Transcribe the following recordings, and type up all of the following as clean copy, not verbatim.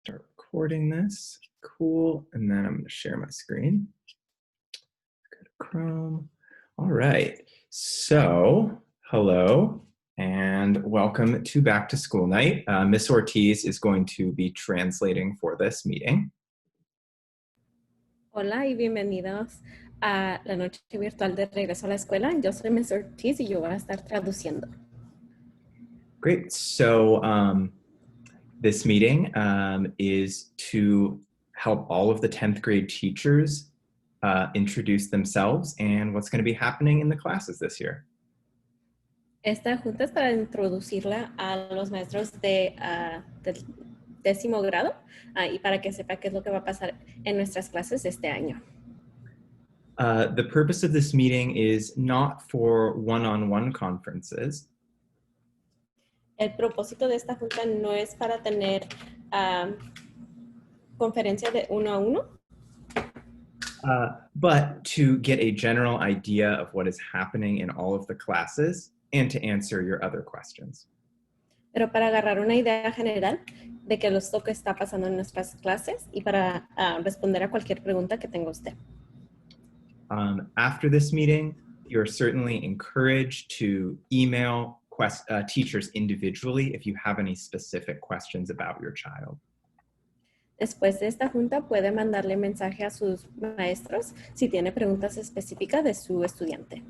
Start recording this. Cool. And then I'm going to share my screen. Go to Chrome. All right. So, hello and welcome to Back to School Night. Miss Ortiz is going to be translating for this meeting. Hola y bienvenidos a la noche virtual de regreso a la escuela. Yo soy Miss Ortiz y yo voy a estar traduciendo. Great. So, this meeting is to help all of the 10th grade teachers introduce themselves and what's going to be happening in the classes this year. Esta junta es para introducirla a los maestros del 10º grado y para que sepa qué es lo que va a pasar en nuestras clases este año. The purpose of this meeting is not for one-on-one conferences. El propósito de esta junta no es para tener conferencia de uno a uno, but to get a general idea of what is happening in all of the classes and to answer your other questions. pero para agarrar una idea general de qué es lo que está pasando en nuestras clases y para responder a cualquier pregunta que tenga usted. After this meeting, you're certainly encouraged to email teachers individually if you have any specific questions about your child. Después de esta junta puede mandarle mensaje a sus maestros si tiene preguntas específicas de su estudiante.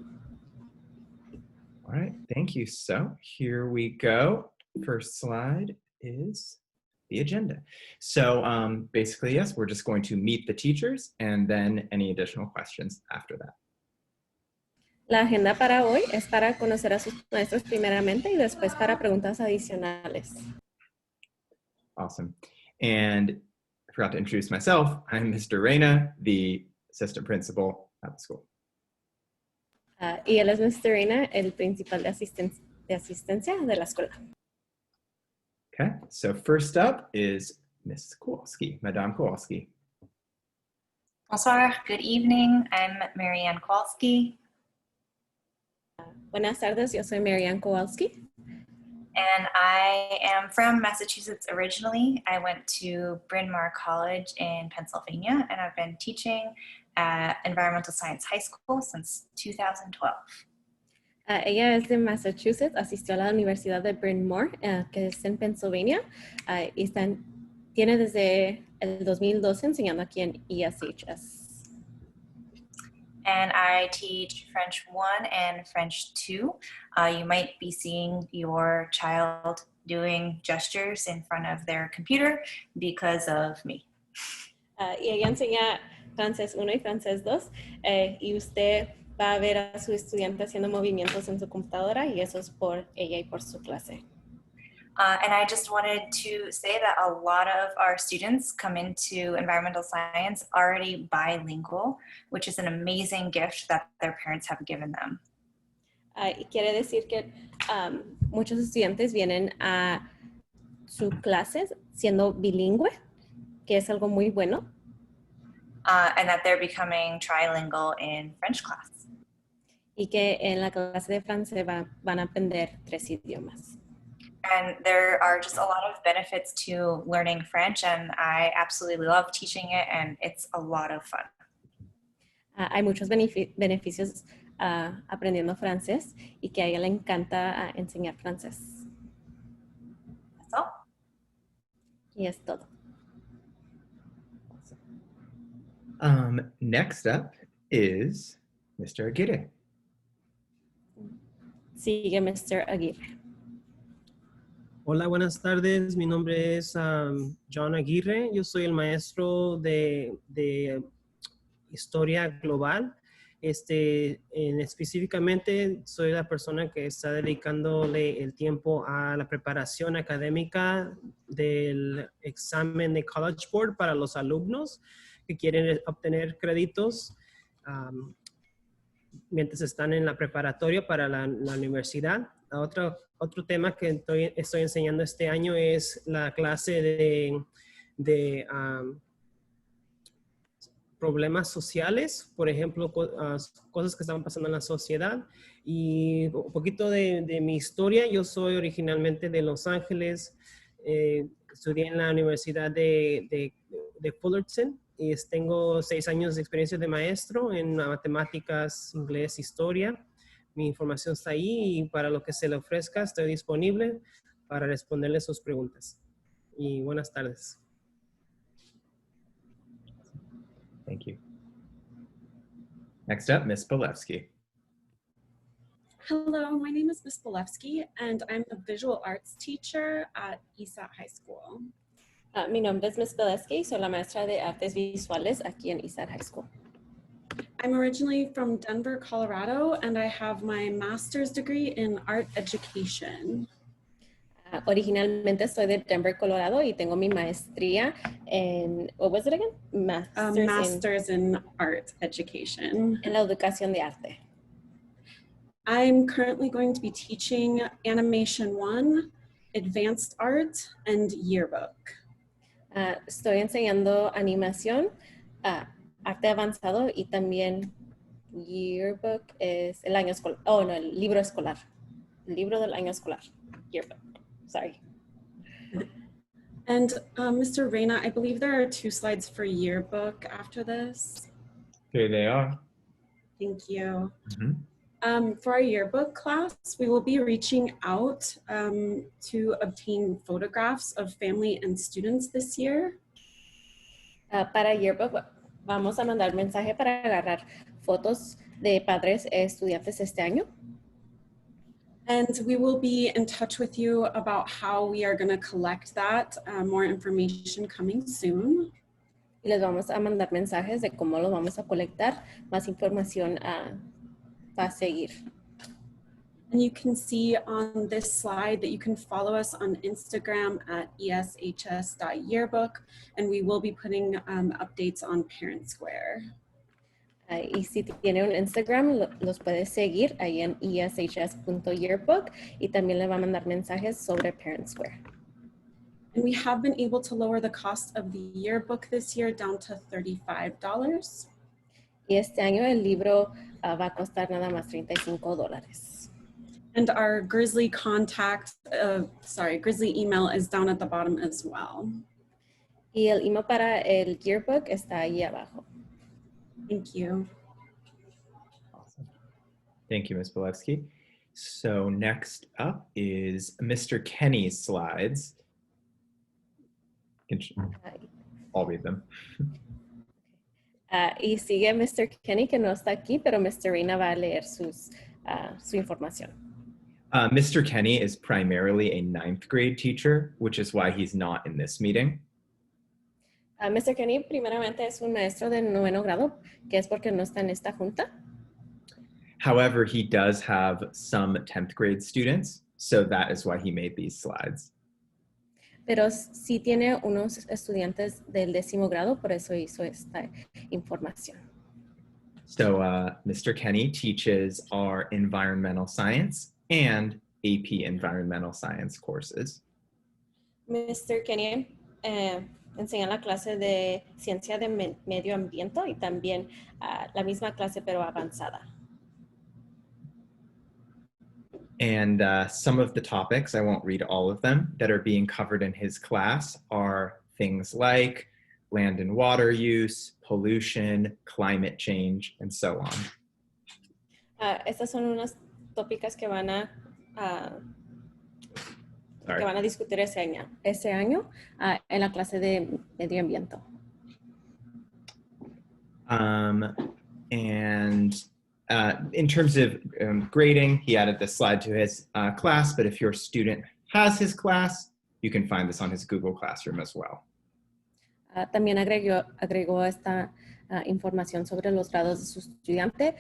All right, thank you. So here we go. First slide is the agenda. So basically, yes, we're just going to meet the teachers and then any additional questions after that. La agenda para hoy es para conocer a sus maestros primeramente y después para preguntas adicionales. Awesome. And I forgot to introduce myself. I'm Mr. Reyna, the assistant principal at the school. Y él es Mr. Reyna, el principal de asistencia de la escuela. Okay, so first up is Miss Kowalski, Madame Kowalski. Bonsoir, good evening. I'm MaryAnn Kowalski. Buenas tardes, yo soy MaryAnn Kowalski. And I am from Massachusetts originally. I went to Bryn Mawr College in Pennsylvania, and I've been teaching at Environmental Science High School since 2012. Ella es de Massachusetts, asistió a la Universidad de Bryn Mawr, que es en Pennsylvania, y tiene desde el 2012 enseñando aquí en ESHS. And I teach French 1 and French 2. You might be seeing your child doing gestures in front of their computer because of me. Y ella enseña francés 1 y francés 2, y usted va a ver a su estudiante haciendo movimientos en su computadora, y eso es por ella y por su clase. And I just wanted to say that a lot of our students come into environmental science already bilingual, which is an amazing gift that their parents have given them. Y quiere decir que muchos estudiantes vienen a su clase siendo bilingüe, que es algo muy bueno. And that they're becoming trilingual in French class. Y que en la clase de francés van a aprender 3 idiomas. And there are just a lot of benefits to learning French, and I absolutely love teaching it, and it's a lot of fun. Hay muchos beneficios aprendiendo francés y que a ella le encanta enseñar francés. That's all. Y es todo. Next up is Mr. Aguirre. Sigue Mr. Aguirre. Hola, buenas tardes. Mi nombre es John Aguirre. Yo soy el maestro de Historia Global. Específicamente, soy la persona que está dedicándole el tiempo a la preparación académica del examen de College Board para los alumnos que quieren obtener créditos mientras están en la preparatoria para la universidad. Otro tema que estoy enseñando este año es la clase de problemas sociales, por ejemplo, cosas que están pasando en la sociedad. Y un poquito de mi historia. Yo soy originalmente de Los Ángeles, estudié en la Universidad de Fullerton y tengo 6 años de experiencia de maestro en matemáticas, inglés, historia. Mi información está ahí y para lo que se le ofrezca estoy disponible para responderle sus preguntas. Y buenas tardes. Thank you. Next up, Ms. Belefski. Hello, my name is Ms. Belefski, and I'm a visual arts teacher at ESAT High School. Mi nombre es Ms. Belefski, soy la maestra de artes visuales aquí en ESAT High School. I'm originally from Denver, Colorado, and I have my master's degree in art education. Originalmente soy de Denver, Colorado, y tengo mi maestría en, what was it again? Master's in art education. En la educación de arte. I'm currently going to be teaching Animation 1, Advanced Art, and Yearbook. Estoy enseñando animación, arte avanzado y también Yearbook es el año escolar. Oh, no, el libro escolar. El libro del año escolar. Yearbook. Sorry. And Mr. Reyna, I believe there are 2 slides for Yearbook after this. Here they are. Thank you. Mm-hmm. For our yearbook class, we will be reaching out to obtain photographs of family and students this year. Para Yearbook vamos a mandar mensaje para agarrar fotos de padres e estudiantes este año. And we will be in touch with you about how we are going to collect that, more information coming soon. Y les vamos a mandar mensajes de cómo lo vamos a colectar, más información va a seguir. And you can see on this slide that you can follow us on Instagram at eshs.yearbook, and we will be putting updates on Parent Square. Y si tiene un Instagram, los puede seguir ahí en eshs.yearbook y también le va a mandar mensajes sobre Parent Square. And we have been able to lower the cost of the yearbook this year down to $35. Y este año el libro va a costar nada más $35. And our Grizzly Grizzly email is down at the bottom as well. Y el email para el yearbook está ahí abajo. Thank you. Awesome. Thank you, Ms. Belefski. So next up is Mr. Kenny's slides. I'll read them. Y sigue Mr. Kenny, que no está aquí, pero Mr. Reyna va a leer su información. Mr. Kenny is primarily a 9th grade teacher, which is why he's not in this meeting. Mr. Kenny primeramente es un maestro de 9º grado, que es porque no está en esta junta. However, he does have some 10th grade students, so that is why he made these slides. Pero sí tiene unos estudiantes del 10º grado, por eso hizo esta información. So Mr. Kenny teaches our environmental science and AP environmental science courses. Mr. Kenny enseña la clase de ciencia de medio ambiente y también la misma clase pero avanzada. And some of the topics, I won't read all of them, that are being covered in his class are things like land and water use, pollution, climate change, and so on. Estas son unas tópicas que van a discutir ese año en la clase de medio ambiente. In terms of grading, he added this slide to his class, but if your student has his class, you can find this on his Google Classroom as well. También agregó esta información sobre los grados de su estudiante,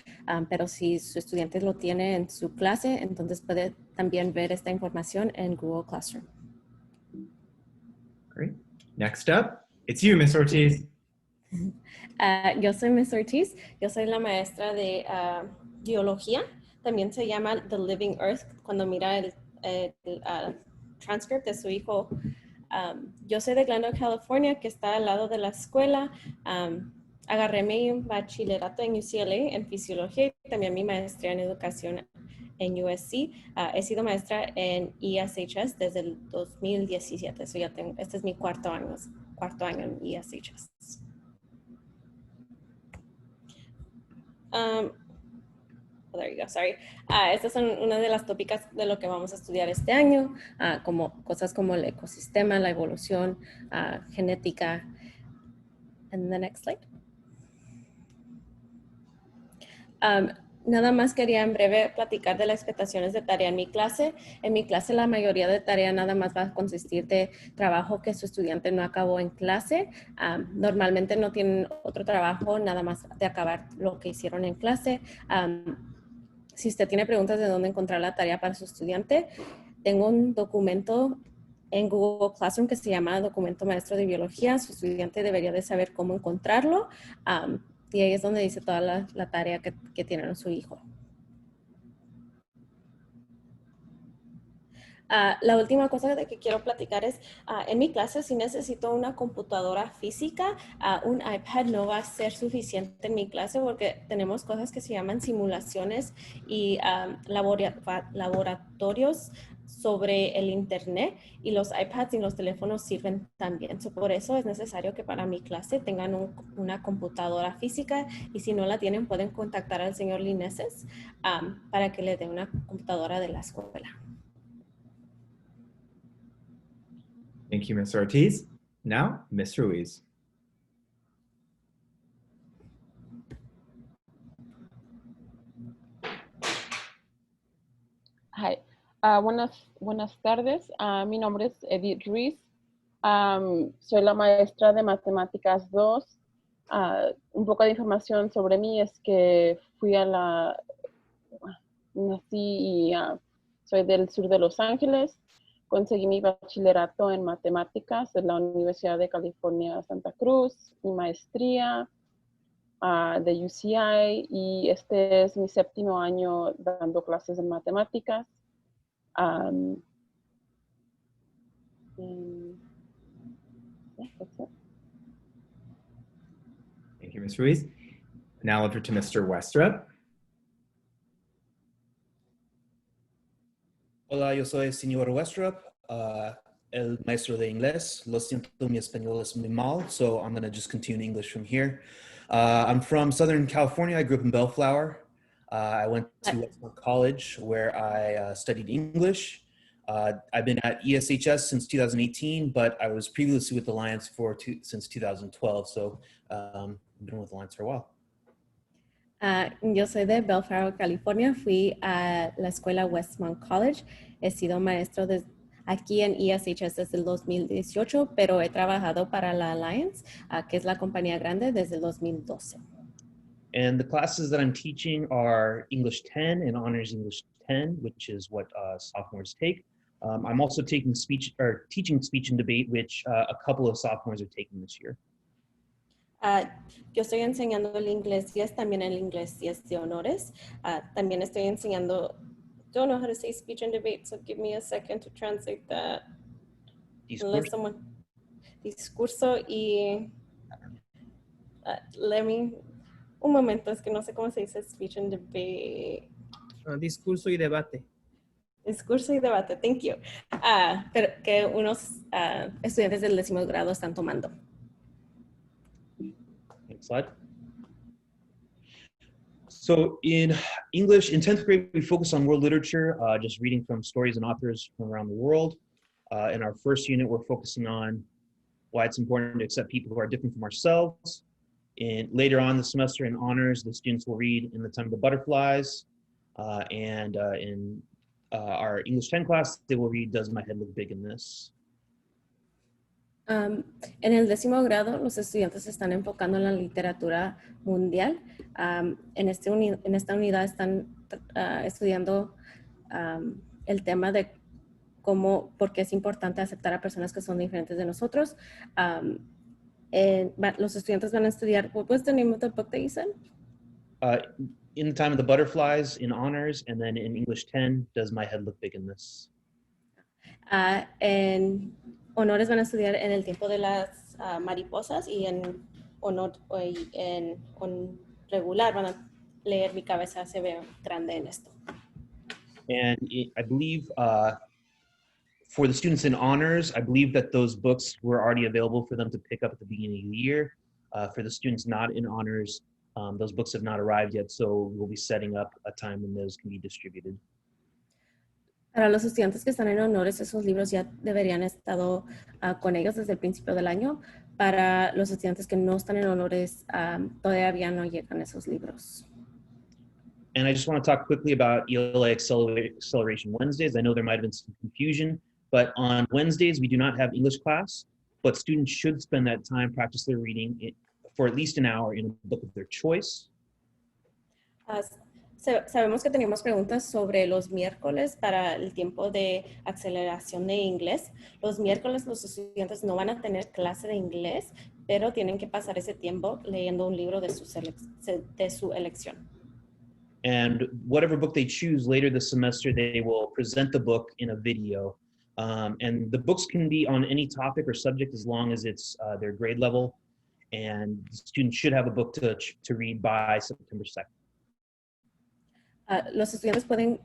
pero si su estudiante lo tiene en su clase, entonces puede también ver esta información en Google Classroom. Great. Next up, it's you, Ms. Ortiz. Yo soy Ms. Ortiz, yo soy la maestra de biología, también se llama The Living Earth, cuando mira el transcript de su hijo. Yo soy de Glendale, California, que está al lado de la escuela. Agarré mi bachillerato en UCLA en fisiología y también mi maestría en educación en USC. He sido maestra en ESHS desde el 2017. So ya tengo, este es mi cuarto año en ESHS. There you go, sorry. Estas son una de las tópicas de lo que vamos a estudiar este año, como cosas como el ecosistema, la evolución, genética. And the next slide. Nada más quería en breve platicar de las expectaciones de tarea en mi clase. En mi clase la mayoría de tarea nada más va a consistir de trabajo que su estudiante no acabó en clase. Normalmente no tienen otro trabajo, nada más de acabar lo que hicieron en clase. Si usted tiene preguntas de dónde encontrar la tarea para su estudiante, tengo un documento en Google Classroom que se llama Documento Maestro de Biología. Su estudiante debería de saber cómo encontrarlo. Y ahí es donde dice toda la tarea que tiene su hijo. La última cosa de que quiero platicar es, en mi clase si necesito una computadora física, un iPad no va a ser suficiente en mi clase porque tenemos cosas que se llaman simulaciones y laboratorios sobre el internet y los iPads y los teléfonos sirven también. Por eso es necesario que para mi clase tengan una computadora física y si no la tienen pueden contactar al señor Lineses para que le dé una computadora de la escuela. Thank you, Ms. Ortiz. Now, Ms. Ruiz. Hi. Buenas tardes. Mi nombre es Edith Ruiz. Soy la maestra de Matemáticas 2. Un poco de información sobre mí es que nací y soy del sur de Los Ángeles. Conseguí mi bachillerato en matemáticas en la Universidad de California, Santa Cruz, mi maestría de UCI y este es mi 7º año dando clases en matemáticas. That's it. Thank you, Ms. Ruiz. Now over to Mr. Westrup. Hola, yo soy el señor Westrup, el maestro de inglés. Lo siento, mi español es muy mal, so I'm going to just continue in English from here. I'm from Southern California. I grew up in Bellflower. I went to Redman College where I studied English. I've been at ESHS since 2018, but I was previously with Alliance since 2012, so I've been with Alliance for a while. Yo soy de Bellflower, California. Fui a la escuela Redman College. He sido maestro aquí en ESHS desde el 2018, pero he trabajado para la Alliance, que es la compañía grande, desde el 2012. And the classes that I'm teaching are English 10 and Honors English 10, which is what sophomores take. I'm also teaching speech and debate, which a couple of sophomores are taking this year. Yo estoy enseñando el inglés 10, también el inglés 10 de honores. También estoy enseñando, don't know how to say speech and debate, so give me a second to translate that. Discurso y un momento, es que no sé cómo se dice speech and debate. Discurso y debate. Discurso y debate, thank you. Pero que unos estudiantes del 10º grado están tomando. Next slide. So in English, in 10th grade, we focus on world literature, just reading from stories and authors from around the world. In our first unit, we're focusing on why it's important to accept people who are different from ourselves. And later on the semester in honors, the students will read In the Time of the Butterflies. In our English 10 class, they will read Does My Head Look Big in This? En el 10º grado, los estudiantes se están enfocando en la literatura mundial. En esta unidad están estudiando el tema de por qué es importante aceptar a personas que son diferentes de nosotros. Los estudiantes van a estudiar, what was the name of the book that you said? In the Time of the Butterflies in honors, and then in English 10, Does My Head Look Big in This? En honores van a estudiar En el tiempo de las mariposas y en regular van a leer Mi cabeza se ve grande en esto. And I believe for the students in honors, I believe that those books were already available for them to pick up at the beginning of the year. For the students not in honors, those books have not arrived yet, so we'll be setting up a time when those can be distributed. Para los estudiantes que están en honores, esos libros ya deberían estado con ellos desde el principio del año. Para los estudiantes que no están en honores, todavía no llegan esos libros. And I just want to talk quickly about ELA Acceleration Wednesdays. I know there might have been some confusion, but on Wednesdays, we do not have English class, but students should spend that time practice their reading for at least an hour in a book of their choice. Sabemos que teníamos preguntas sobre los miércoles para el tiempo de aceleración de inglés. Los miércoles los estudiantes no van a tener clase de inglés, pero tienen que pasar ese tiempo leyendo un libro de su elección. And whatever book they choose later this semester, they will present the book in a video. And the books can be on any topic or subject as long as it's their grade level. And the students should have a book to read by September 2nd. Los estudiantes pueden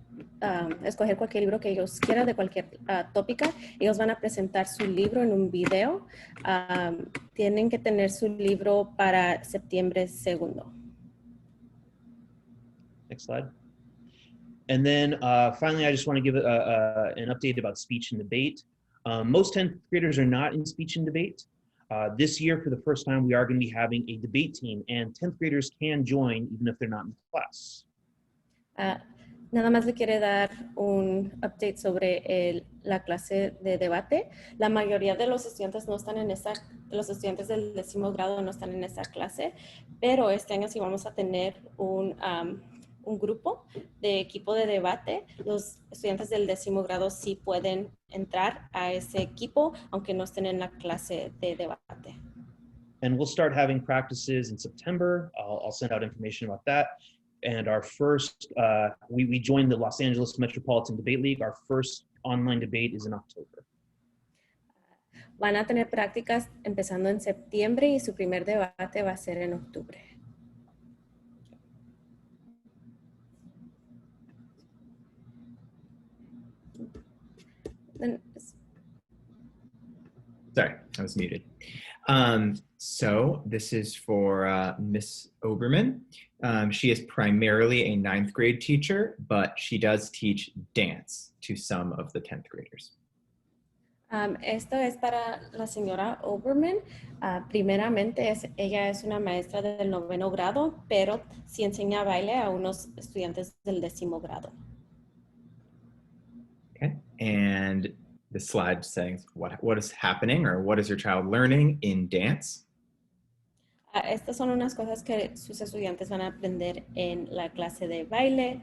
escoger cualquier libro que ellos quieran de cualquier tópica. Ellos van a presentar su libro en un video. Tienen que tener su libro para septiembre 2º. Next slide. And then finally, I just want to give an update about speech and debate. Most 10th graders are not in speech and debate. This year, for the first time, we are going to be having a debate team, and 10th graders can join even if they're not in the class. Nada más le quiere dar un update sobre la clase de debate. La mayoría de los estudiantes no están en los estudiantes del 10º grado no están en esa clase, pero este año sí vamos a tener un grupo de equipo de debate. Los estudiantes del 10º grado sí pueden entrar a ese equipo, aunque no estén en la clase de debate. And we'll start having practices in September. I'll send out information about that. And our first, we joined the Los Angeles Metropolitan Debate League. Our first online debate is in October. Van a tener prácticas empezando en septiembre y su primer debate va a ser en octubre. Sorry, I was muted. So this is for Miss Oberman. She is primarily a 9th grade teacher, but she does teach dance to some of the 10th graders. Esto es para la señora Oberman. Primeramente, ella es una maestra del 9º grado, pero sí enseña baile a unos estudiantes del 10º grado. Okay, and the slide saying what is happening or what is your child learning in dance? Estas son unas cosas que sus estudiantes van a aprender en la clase de baile.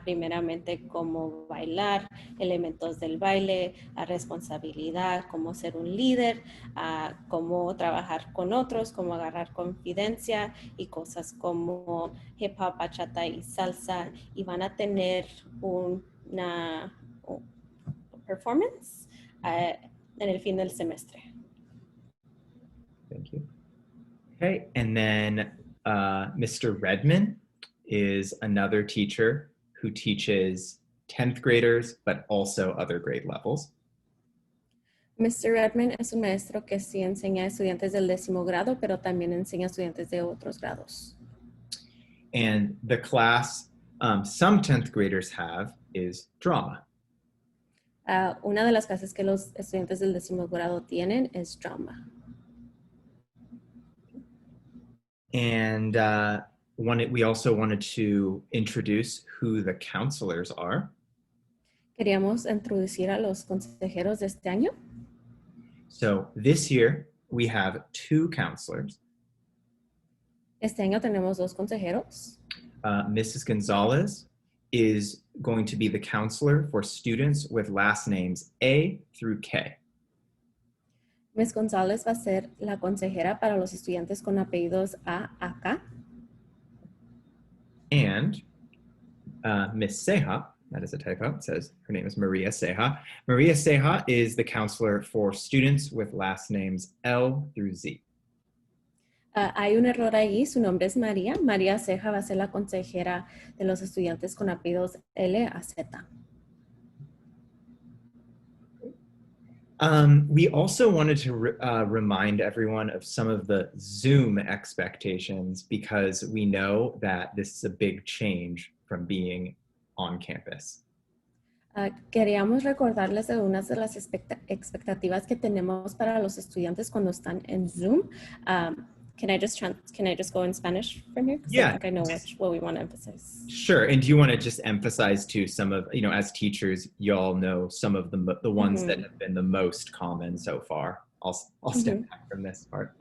Primeramente, cómo bailar, elementos del baile, responsabilidad, cómo ser un líder, cómo trabajar con otros, cómo agarrar confidencia y cosas como hip hop, bachata y salsa. Y van a tener una performance en el fin del semestre. Thank you. Okay, and then Mr. Redman is another teacher who teaches 10th graders, but also other grade levels. Mr. Redman es un maestro que sí enseña a estudiantes del 10º grado, pero también enseña a estudiantes de otros grados. And the class some 10th graders have is drama. Una de las clases que los estudiantes del 10º grado tienen es drama. And we also wanted to introduce who the counselors are. Queríamos introducir a los consejeros de este año. So this year we have 2 counselors. Este año tenemos 2 consejeros. Mrs. Gonzalez is going to be the counselor for students with last names A through K. Ms. González va a ser la consejera para los estudiantes con apellidos A K. And Ms. Ceja, that is a typo, it says her name is Maria Ceja. Maria Ceja is the counselor for students with last names L through Z. Hay un error ahí, su nombre es María. María Ceja va a ser la consejera de los estudiantes con apellidos L a Z. We also wanted to remind everyone of some of the Zoom expectations because we know that this is a big change from being on campus. Queríamos recordarles de unas de las expectativas que tenemos para los estudiantes cuando están en Zoom. Can I just go in Spanish from here? Yeah. I think I know what we want to emphasize. Sure. And do you want to just emphasize to some of, as teachers, y'all know some of the ones that have been the most common so far. I'll step back from this part.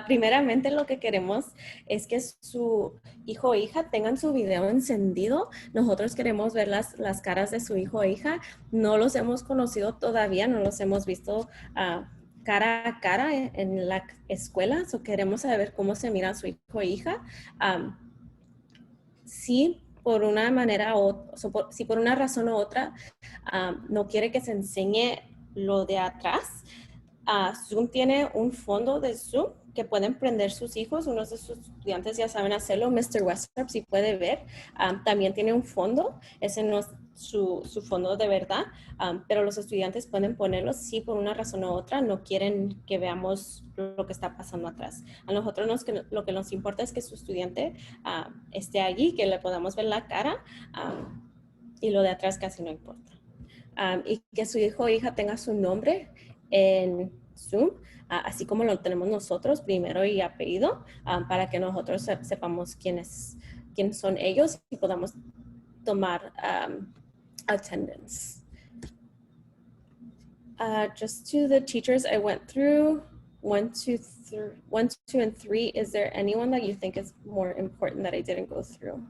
Primeramente lo que queremos es que su hijo o hija tengan su video encendido. Nosotros queremos ver las caras de su hijo o hija. No los hemos conocido todavía, no los hemos visto cara a cara en la escuela. So queremos saber cómo se mira su hijo o hija. Si por una manera si por una razón u otra no quiere que se enseñe lo de atrás, Zoom tiene un fondo de Zoom que pueden prender sus hijos. Unos de sus estudiantes ya saben hacerlo. Mr. Westrup, si puede ver, también tiene un fondo. Ese no es su fondo de verdad, pero los estudiantes pueden ponerlo si por una razón u otra no quieren que veamos lo que está pasando atrás. A nosotros lo que nos importa es que su estudiante esté allí, que le podamos ver la cara, y lo de atrás casi no importa. Y que su hijo o hija tenga su nombre en Zoom, así como lo tenemos nosotros, primero y apellido, para que nosotros sepamos quiénes son ellos y podamos tomar attendance. Just to the teachers I went through, 1, 2, and 3, is there anyone that you think is more important that I didn't go through?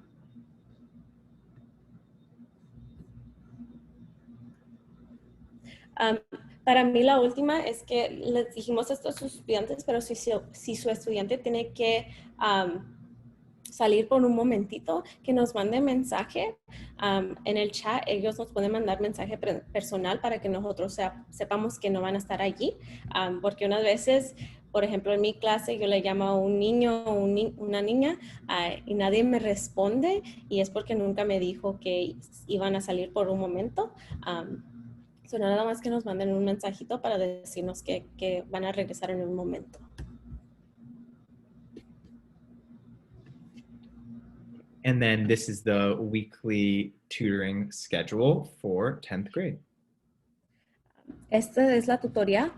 Para mí la última es que les dijimos esto a sus estudiantes, pero si su estudiante tiene que salir por un momentito, que nos mande mensaje en el chat. Ellos nos pueden mandar mensaje personal para que nosotros sepamos que no van a estar allí, porque unas veces, por ejemplo, en mi clase yo le llamo a un niño o una niña y nadie me responde, y es porque nunca me dijo que iban a salir por un momento. So nada más que nos manden un mensajito para decirnos que van a regresar en un momento. And then this is the weekly tutoring schedule for 10th grade. Esta es la tutoría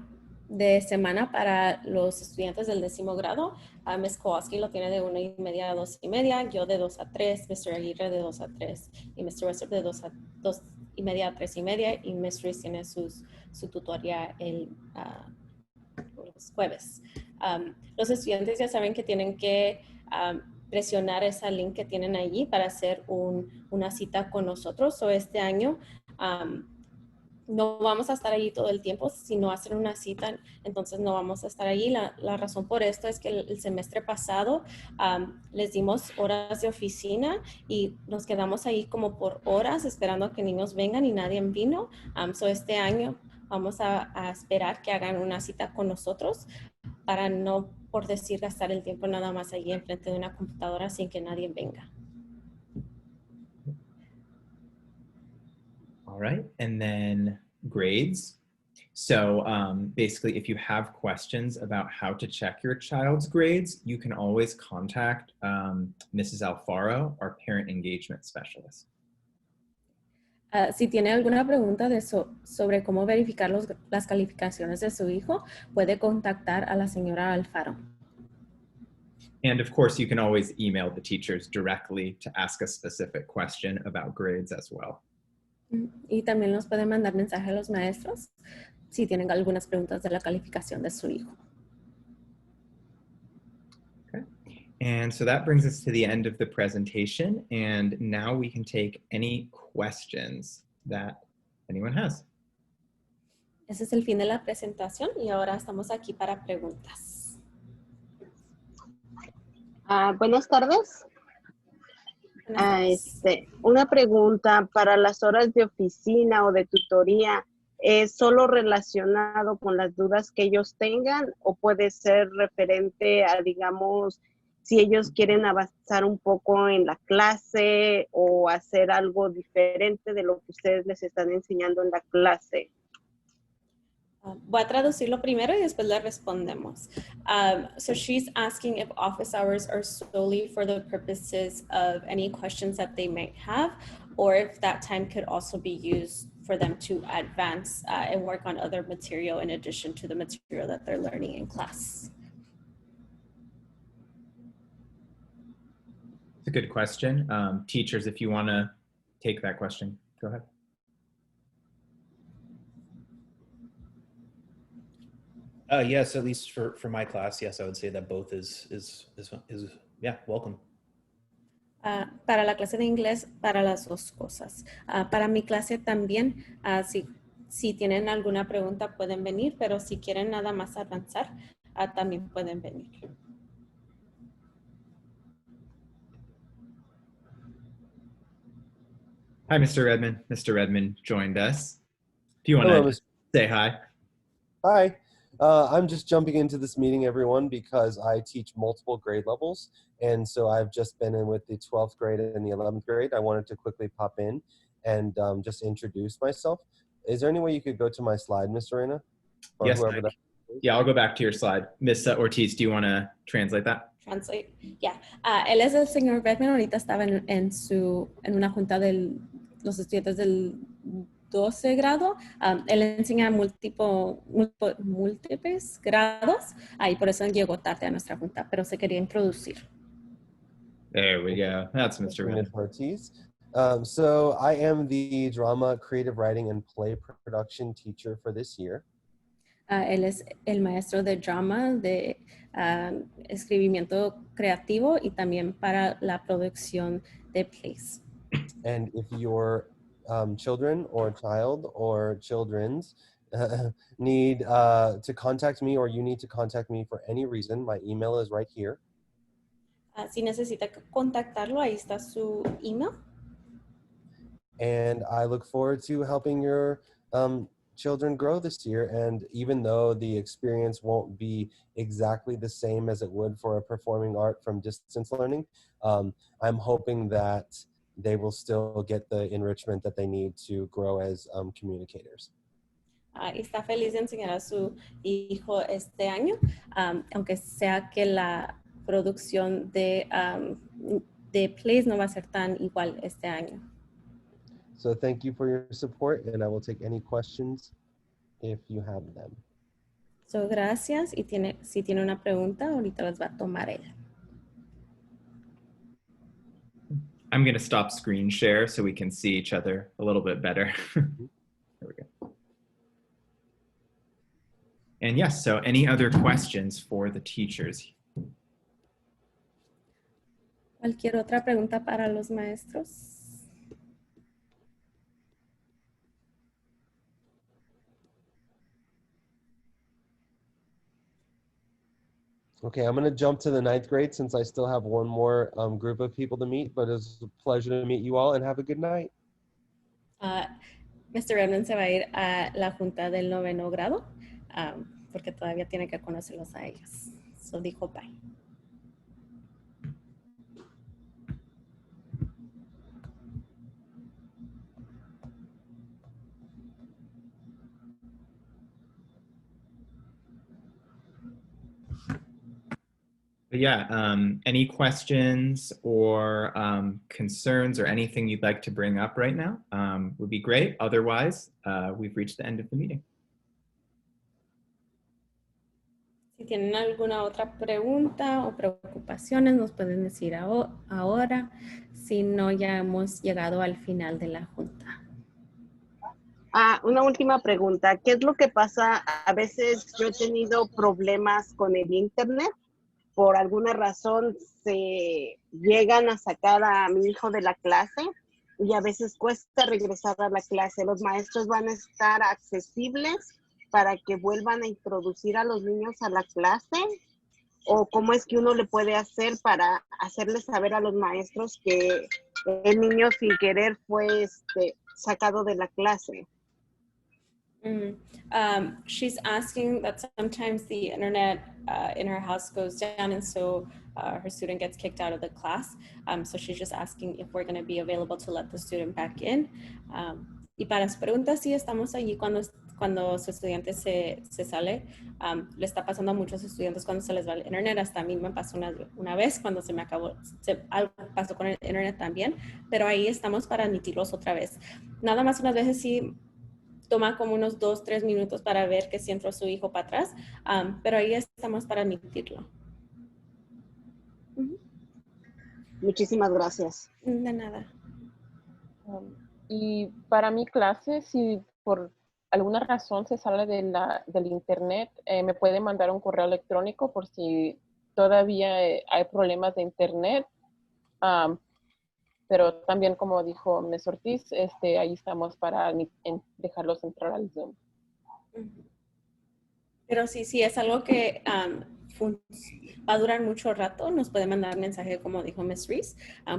de semana para los estudiantes del 10º grado. Ms. Kowalski lo tiene de 1:30 a 2:30, yo de 2 a 3, Mr. Aguirre de 2 a 3 y Mr. Westrup de 2:30 a 3:30, y Ms. Ruiz tiene su tutoría los jueves. Los estudiantes ya saben que tienen que presionar ese link que tienen allí para hacer una cita con nosotros. Este año no vamos a estar allí todo el tiempo. Si no hacen una cita, entonces no vamos a estar allí. La razón por esto es que el semestre pasado les dimos horas de oficina y nos quedamos ahí como por horas esperando a que niños vengan y nadie vino. Este año vamos a esperar que hagan una cita con nosotros para no, por decir, gastar el tiempo nada más allí enfrente de una computadora sin que nadie venga. All right, and then grades. So basically, if you have questions about how to check your child's grades, you can always contact Mrs. Alfaro, our parent engagement specialist. Si tiene alguna pregunta sobre cómo verificar las calificaciones de su hijo, puede contactar a la señora Alfaro. And of course, you can always email the teachers directly to ask a specific question about grades as well. Y también nos pueden mandar mensaje a los maestros si tienen algunas preguntas de la calificación de su hijo. Okay. And so that brings us to the end of the presentation. And now we can take any questions that anyone has. Ese es el fin de la presentación y ahora estamos aquí para preguntas. Buenas tardes. Una pregunta, para las horas de oficina o de tutoría, ¿es solo relacionado con las dudas que ellos tengan o puede ser referente a, digamos, si ellos quieren avanzar un poco en la clase o hacer algo diferente de lo que ustedes les están enseñando en la clase? Voy a traducirlo primero y después le respondemos. So she's asking if office hours are solely for the purposes of any questions that they might have, or if that time could also be used for them to advance and work on other material in addition to the material that they're learning in class. It's a good question. Teachers, if you want to take that question, go ahead. Yes, at least for my class, yes, I would say that both is yeah, welcome. Para la clase de inglés, para las dos cosas. Para mi clase también, si tienen alguna pregunta pueden venir, pero si quieren nada más avanzar, también pueden venir. Hi, Mr. Redman. Mr. Redman joined us. If you want to say hi. Hi. I'm just jumping into this meeting, everyone, because I teach multiple grade levels. And so I've just been in with the 12th grade and the 11th grade. I wanted to quickly pop in and just introduce myself. Is there any way you could go to my slide, Ms. Arena? Yes. Yeah, I'll go back to your slide. Ms. Ortiz, do you want to translate that? Translate, yeah. Él es el señor Redman. Ahorita estaba en una junta de los estudiantes del 12 grado. Él enseña múltiples grados y por eso llegó tarde a nuestra junta, pero se quería introducir. There we go. That's Mr. Redman. Ortiz. So I am the drama, creative writing, and play production teacher for this year. Él es el maestro de drama, de escribimiento creativo y también para la producción de plays. And if your children or child or children's need to contact me, or you need to contact me for any reason, my email is right here. Si necesita contactarlo, ahí está su email. And I look forward to helping your children grow this year. And even though the experience won't be exactly the same as it would for a performing art from distance learning, I'm hoping that they will still get the enrichment that they need to grow as communicators. Está feliz de enseñar a su hijo este año, aunque sea que la producción de plays no va a ser tan igual este año. So thank you for your support, and I will take any questions if you have them. So gracias, y si tiene una pregunta, ahorita las va a tomar él. I'm going to stop screen share so we can see each other a little bit better. There we go. And yes, so any other questions for the teachers? ¿Cualquier otra pregunta para los maestros? Okay, I'm going to jump to the 9th grade since I still have one more group of people to meet, but it's a pleasure to meet you all, and have a good night. Mr. Redman se va a ir a la junta del 9º grado porque todavía tiene que conocerlos a ellos. So dijo bye. But yeah, any questions or concerns or anything you'd like to bring up right now would be great. Otherwise, we've reached the end of the meeting. Si tienen alguna otra pregunta o preocupaciones, nos pueden decir ahora. Si no, ya hemos llegado al final de la junta. Una última pregunta. ¿Qué es lo que pasa? A veces yo he tenido problemas con el internet. Por alguna razón se llegan a sacar a mi hijo de la clase y a veces cuesta regresar a la clase. ¿Los maestros van a estar accesibles para que vuelvan a introducir a los niños a la clase? ¿O cómo es que uno le puede hacer para hacerles saber a los maestros que el niño sin querer fue sacado de la clase? She's asking that sometimes the internet in her house goes down, and so her student gets kicked out of the class. So she's just asking if we're going to be available to let the student back in. Y para su pregunta, sí, estamos allí cuando cuando su estudiante se sale, le está pasando a muchos estudiantes cuando se les va el internet. Hasta a mí me pasó una vez cuando se me acabó, algo pasó con el internet también, pero ahí estamos para admitirlos otra vez. Nada más unas veces sí toma como unos 2-3 minutos para ver que si entró su hijo para atrás, pero ahí estamos para admitirlo. Muchísimas gracias. De nada. Y para mi clase, si por alguna razón se sale del internet, me puede mandar un correo electrónico por si todavía hay problemas de internet. Pero también, como dijo Ms. Ortiz, ahí estamos para dejarlos entrar al Zoom. Pero sí, es algo que va a durar mucho rato. Nos puede mandar mensaje, como dijo Ms. Ruiz,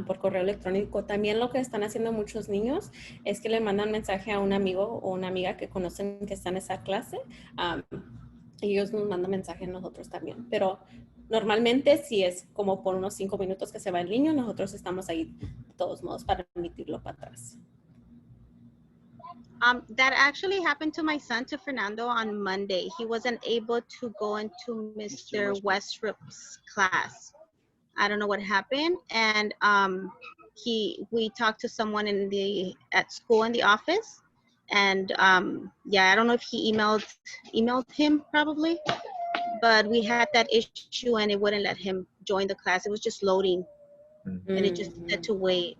por correo electrónico. También lo que están haciendo muchos niños es que le mandan mensaje a un amigo o una amiga que conocen que está en esa clase. Y ellos nos mandan mensaje a nosotros también. Pero normalmente, si es como por unos 5 minutos que se va el niño, nosotros estamos ahí de todos modos para emitirlo para atrás. That actually happened to my son, to Fernando, on Monday. He wasn't able to go into Mr. Westrup's class. I don't know what happened. And we talked to someone at school in the office. And yeah, I don't know if he emailed him probably, but we had that issue and it wouldn't let him join the class. It was just loading and it just had to wait.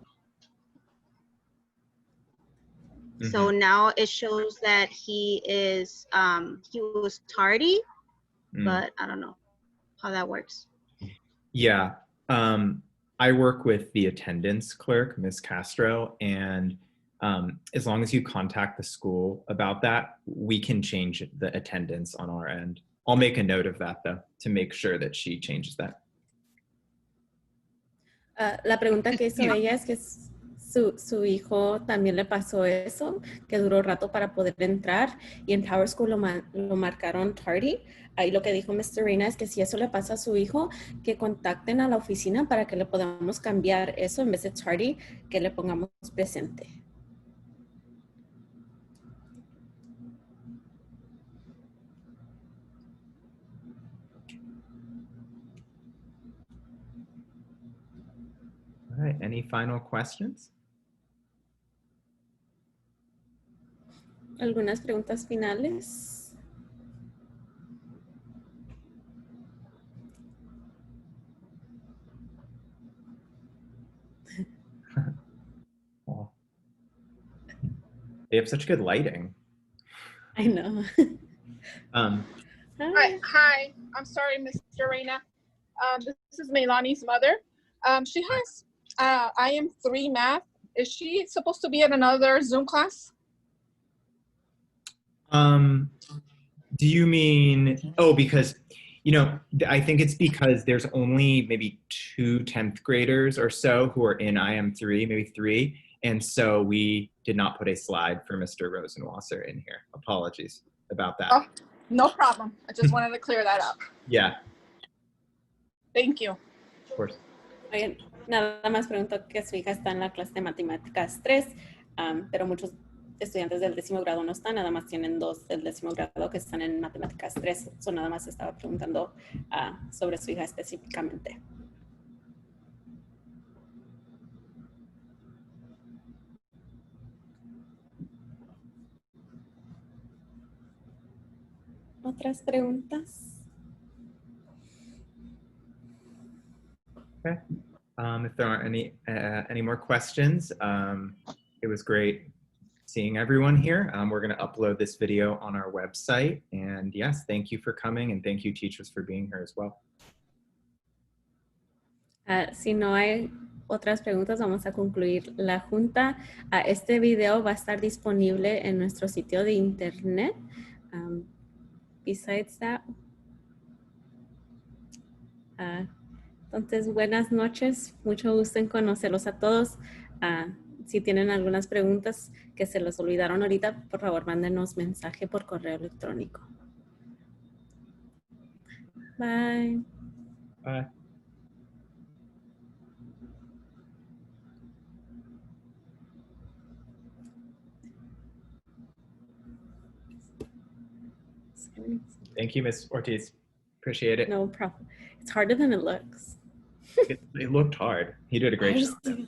So now it shows that he was tardy, but I don't know how that works. Yeah, I work with the attendance clerk, Ms. Castro, and as long as you contact the school about that, we can change the attendance on our end. I'll make a note of that though, to make sure that she changes that. La pregunta que hizo ella es que su hijo también le pasó eso, que duró rato para poder entrar y en Power School lo marcaron tardy. Ahí lo que dijo Mr. Reina es que si eso le pasa a su hijo, que contacten a la oficina para que le podamos cambiar eso en vez de tardy, que le pongamos presente. All right, any final questions? ¿Algunas preguntas finales? Oh. They have such good lighting. I know. Hi, I'm sorry, Mr. Reina. This is Melani's mother. She has IM3 math. Is she supposed to be at another Zoom class? Do you mean, because, I think it's because there's only maybe 2 10th graders or so who are in IM3, maybe 3. And so we did not put a slide for Mr. Rosenwasser in here. Apologies about that. Oh, no problem. I just wanted to clear that up. Yeah. Thank you. Of course. Oigan, nada más pregunto que su hija está en la clase de matemáticas 3, pero muchos estudiantes del 10º grado no están, nada más tienen 2 del 10º grado que están en matemáticas 3. So nada más estaba preguntando sobre su hija específicamente. ¿Otras preguntas? Okay. If there aren't any more questions, it was great seeing everyone here. We're going to upload this video on our website. And yes, thank you for coming, and thank you, teachers, for being here as well. Si no hay otras preguntas, vamos a concluir la junta. Este video va a estar disponible en nuestro sitio de internet. Besides that, entonces, buenas noches. Mucho gusto en conocerlos a todos. Si tienen algunas preguntas que se les olvidaron ahorita, por favor, mándenos mensaje por correo electrónico. Bye. Bye. Thank you, Miss Ortiz. Appreciate it. No problem. It's harder than it looks. It looked hard. He did a great job.